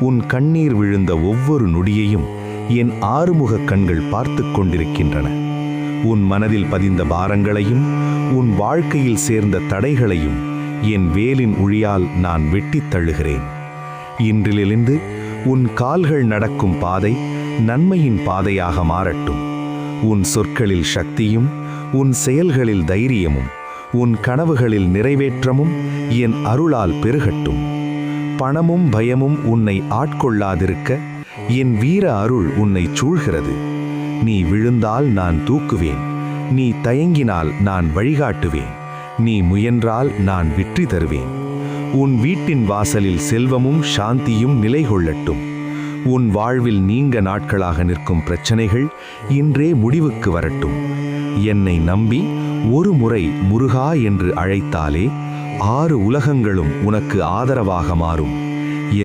உன் கண்ணீர் விழுந்த ஒவ்வொரு நொடியையும் என் ஆறுமுகக் கண்கள் பார்த்து கொண்டிருக்கின்றன. உன் மனதில் பதிந்த பாரங்களையும் உன் வாழ்க்கையில் சேர்ந்த தடைகளையும் என் வேலின் உழியால் நான் வெட்டித் தள்ளுகிறேன். இன்றிலிருந்து உன் கால்கள் நடக்கும் பாதை நன்மையின் பாதையாக மாறட்டும். உன் சொற்களில் சக்தியும் உன் செயல்களில் தைரியமும் உன் கனவுகளில் நிறைவேற்றமும் என் அருளால் பெருகட்டும். பணமும் பயமும் உன்னை ஆட்கொள்ளாதிருக்க என் வீர அருள் உன்னை சூழ்கிறது. நீ விழுந்தால் நான் தூக்குவேன், நீ தயங்கினால் நான் வழிகாட்டுவேன், நீ முயன்றால் நான் வெற்றி தருவேன். உன் வீட்டின் வாசலில் செல்வமும் சாந்தியும் நிலை கொள்ளட்டும். உன் வாழ்வில் நீண்ட நாட்களாக நிற்கும் பிரச்சனைகள் இன்றே முடிவுக்கு வரட்டும். என்னை நம்பி ஒரு முறை முருகா என்று அழைத்தாலே 6 உலகங்களும் உனக்கு ஆதரவாக மாறும்.